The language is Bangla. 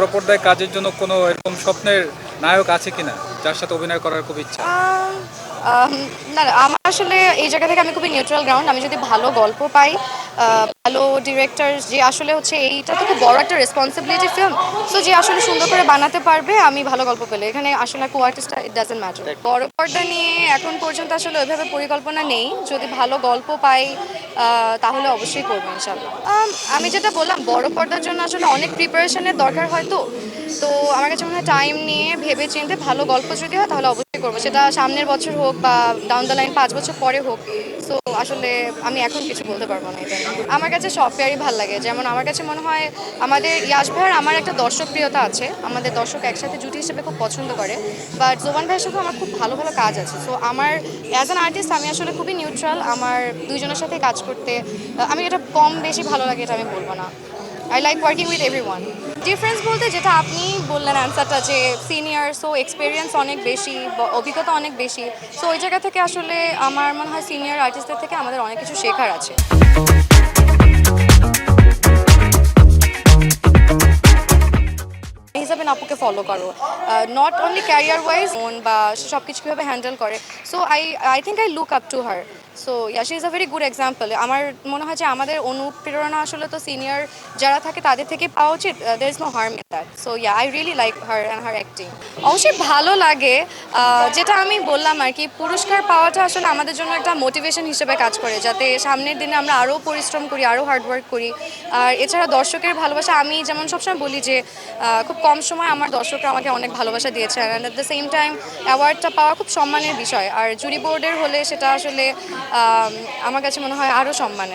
বড় পর্দায় কাজের জন্য কোনো এরকম স্বপ্নের নায়ক আছে কিনা যার সাথে অভিনয় করার খুব ইচ্ছা? আম আম না, না, আমার আসলে এই জায়গা থেকে আমি খুবই নিউট্রাল গ্রাউন্ড। আমি যদি ভালো গল্প পাই, ভালো ডিরেক্টর যে আসলে হচ্ছে এইটা তো খুব বড় একটা রেসপন্সিবিলিটি ফিল্ম। সো যে আসলে সুন্দর করে বানাতে পারবে, আমি ভালো গল্প পেলে। এখানে আসলে কো-আর্টিস্ট ইট ডাজন্ট ম্যাটার। বড় পর্দা নিয়ে এখন পর্যন্ত আসলে ওইভাবে পরিকল্পনা নেই। যদি ভালো গল্প পাই তাহলে অবশ্যই করবো ইনশাআল্লাহ। আমি যেটা বললাম বড় পর্দার জন্য আসলে অনেক প্রিপারেশনের দরকার হয় তো। তো আমার কাছে মনে হয় টাইম নিয়ে ভেবে চিন্তে ভালো গল্প যদি হয় তাহলে অবশ্যই করবো। সেটা সামনের বছর হোক বা ডাউন দ্য লাইন ৫ বছর পরে হোক। সো আসলে আমি এখন কিছু বলতে পারবো না এটা নিয়ে। আমার কাছে সব পেয়ারই ভালো লাগে। যেমন আমার কাছে মনে হয় আমাদের ইয়াশ ভাইয়ের আমার একটা দর্শকপ্রিয়তা আছে। আমাদের দর্শক একসাথে জুটি হিসেবে খুব পছন্দ করে। বাট জোবান ভাইয়ের সাথেও আমার খুব ভালো ভালো কাজ আছে। সো আমার অ্যাজ অ্যান আর্টিস্ট আমি আসলে খুবই নিউট্রাল। আমার দুইজনের সাথে কাজ করতে আমি এটা কম বেশি ভালো লাগে এটা আমি বলবো না। I like working with everyone. Difference বলতে যেটা আপনি বললেন অ্যান্সারটা যে সিনিয়র সো এক্সপিরিয়েন্স অনেক বেশি, অভিজ্ঞতা অনেক বেশি। সো ওই জায়গা থেকে আসলে আমার মনে হয় সিনিয়র আর্টিস্টদের থেকে আমাদের অনেক কিছু শেখার আছে। হিসাবে আপুকে ফলো করো, নট অনলি ক্যারিয়ার ওয়াইজ বা সব কিছু কীভাবে হ্যান্ডেল করে। So I think I look up to her. So yeah she is a very good example. আমার মনে হয় যে আমাদের অনুপ্রেরণা আসলে তো সিনিয়র যারা থাকে তাদের থেকে পাওয়া উচিত। There is no harm in that. So yeah I really like her and her acting. অবশ্যই ভালো লাগে। যেটা আমি বললাম আর কি, পুরস্কার পাওয়াটা আসলে আমাদের জন্য একটা মোটিভেশন হিসেবে কাজ করে, যাতে সামনের দিনে আমরা আরও পরিশ্রম করি, আরও হার্ডওয়ার্ক করি। আর এছাড়া দর্শকের ভালোবাসা, আমি যেমন সবসময় বলি যে খুব কম সময় আমার দর্শকরা আমাকে অনেক ভালোবাসা দিয়েছে, and at the same time অ্যাওয়ার্ডটা পাওয়া খুব সম্মানের বিষয়। আর জুরি বোর্ডের হলে সেটা আসলে আমার কাছে মনে হয় আরও সম্মানের।